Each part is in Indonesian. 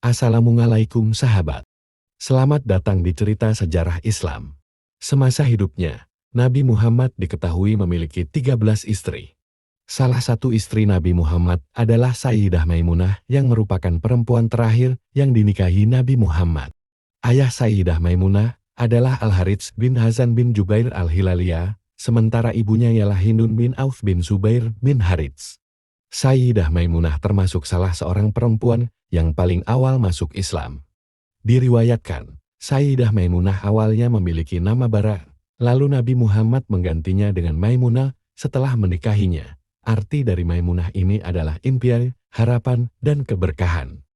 Assalamualaikum sahabat. Selamat datang di cerita sejarah Islam. Semasa hidupnya, Nabi Muhammad diketahui memiliki 13 istri. Salah satu istri Nabi Muhammad adalah Sayyidah Maimunah yang merupakan perempuan terakhir yang dinikahi Nabi Muhammad. Ayah Sayyidah Maimunah adalah Al-Harits bin Hazan bin Jubair Al-Hilaliyah, sementara ibunya ialah Hindun bin Auf bin Zubair bin Harits. Sayyidah Maimunah termasuk salah seorang perempuan yang paling awal masuk Islam. Diriwayatkan, Sayyidah Maimunah awalnya memiliki nama Bara, lalu Nabi Muhammad menggantinya dengan Maimunah setelah menikahinya. Arti dari Maimunah ini adalah impian, harapan, dan keberkahan.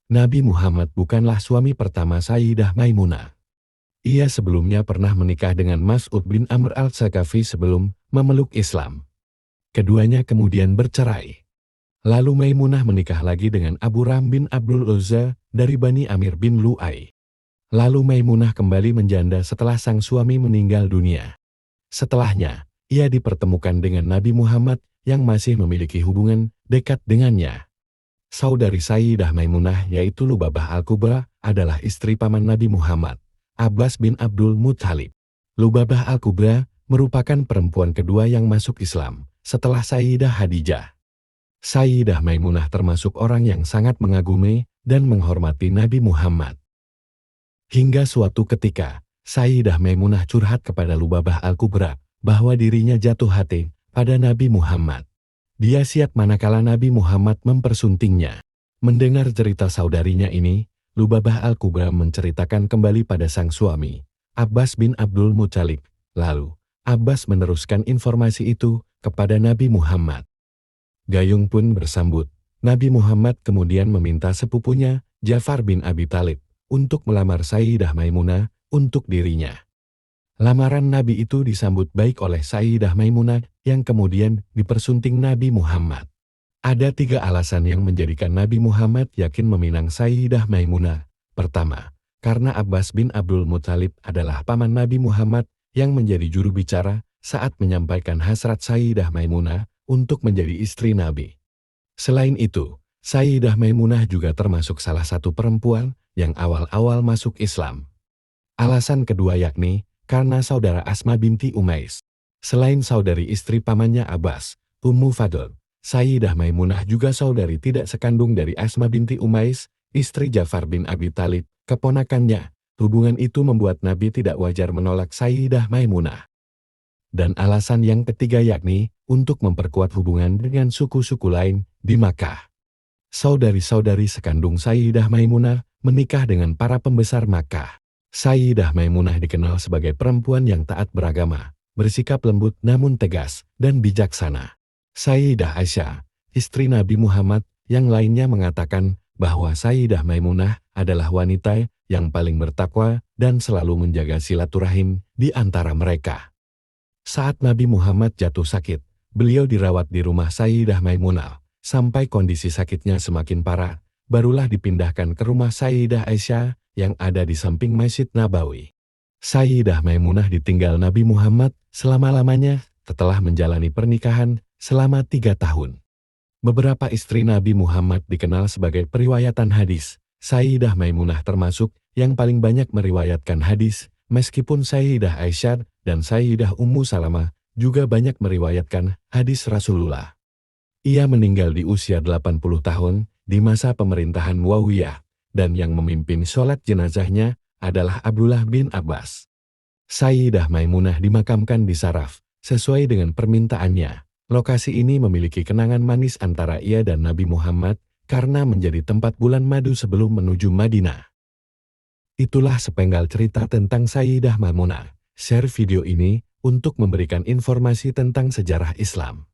Nabi Muhammad bukanlah suami pertama Sayyidah Maimunah. Ia sebelumnya pernah menikah dengan Mas'ud bin Amr al-Saqafi sebelum memeluk Islam. Keduanya kemudian bercerai. Lalu Maimunah menikah lagi dengan Abu Ram bin Abdul Uzza dari Bani Amir bin Lu'ay. Lalu Maimunah kembali menjanda setelah sang suami meninggal dunia. Setelahnya, ia dipertemukan dengan Nabi Muhammad yang masih memiliki hubungan dekat dengannya. Saudari Sayyidah Maimunah yaitu Lubabah Al-Kubra adalah istri paman Nabi Muhammad, Abbas bin Abdul Muthalib. Lubabah Al-Kubra merupakan perempuan kedua yang masuk Islam setelah Sayyidah Khadijah. Sayyidah Maimunah termasuk orang yang sangat mengagumi dan menghormati Nabi Muhammad. Hingga suatu ketika, Sayyidah Maimunah curhat kepada Lubabah Al-Kubra bahwa dirinya jatuh hati pada Nabi Muhammad. Dia siap manakala Nabi Muhammad mempersuntingnya. Mendengar cerita saudarinya ini, Lubabah Al-Kubra menceritakan kembali pada sang suami, Abbas bin Abdul Muthalib. Lalu, Abbas meneruskan informasi itu kepada Nabi Muhammad. Gayung pun bersambut. Nabi Muhammad kemudian meminta sepupunya, Ja'far bin Abi Thalib, untuk melamar Sayyidah Maimunah untuk dirinya. Lamaran Nabi itu disambut baik oleh Sayyidah Maimunah yang kemudian dipersunting Nabi Muhammad. Ada 3 alasan yang menjadikan Nabi Muhammad yakin meminang Sayyidah Maimunah. Pertama, karena Abbas bin Abdul Muthalib adalah paman Nabi Muhammad yang menjadi juru bicara saat menyampaikan hasrat Sayyidah Maimunah untuk menjadi istri Nabi. Selain itu, Sayyidah Maimunah juga termasuk salah satu perempuan yang awal-awal masuk Islam. Alasan kedua yakni karena saudara Asma binti Umais. Selain saudari istri pamannya Abbas, Ummu Fadl, Sayyidah Maimunah juga saudari tidak sekandung dari Asma binti Umais, istri Ja'far bin Abi Thalib, keponakannya. Hubungan itu membuat Nabi tidak wajar menolak Sayyidah Maimunah. Dan alasan yang ketiga yakni untuk memperkuat hubungan dengan suku-suku lain di Makkah. Saudari-saudari sekandung Sayyidah Maimunah menikah dengan para pembesar Makkah. Sayyidah Maimunah dikenal sebagai perempuan yang taat beragama, bersikap lembut namun tegas, dan bijaksana. Sayyidah Aisyah, istri Nabi Muhammad, yang lainnya mengatakan bahwa Sayyidah Maimunah adalah wanita yang paling bertakwa dan selalu menjaga silaturahim di antara mereka. Saat Nabi Muhammad jatuh sakit, beliau dirawat di rumah Sayyidah Maimunah, sampai kondisi sakitnya semakin parah, barulah dipindahkan ke rumah Sayyidah Aisyah yang ada di samping Masjid Nabawi. Sayyidah Maimunah ditinggal Nabi Muhammad selama-lamanya setelah menjalani pernikahan selama 3 tahun. Beberapa istri Nabi Muhammad dikenal sebagai periwayatan hadis. Sayyidah Maimunah termasuk yang paling banyak meriwayatkan hadis, meskipun Sayyidah Aisyah dan Sayyidah Ummu Salamah juga banyak meriwayatkan hadis Rasulullah. Ia meninggal di usia 80 tahun di masa pemerintahan Muawiyah, dan yang memimpin sholat jenazahnya adalah Abdullah bin Abbas. Sayyidah Maimunah dimakamkan di Saraf, sesuai dengan permintaannya. Lokasi ini memiliki kenangan manis antara ia dan Nabi Muhammad karena menjadi tempat bulan madu sebelum menuju Madinah. Itulah sepenggal cerita tentang Sayyidah Maimunah. Share video ini untuk memberikan informasi tentang sejarah Islam.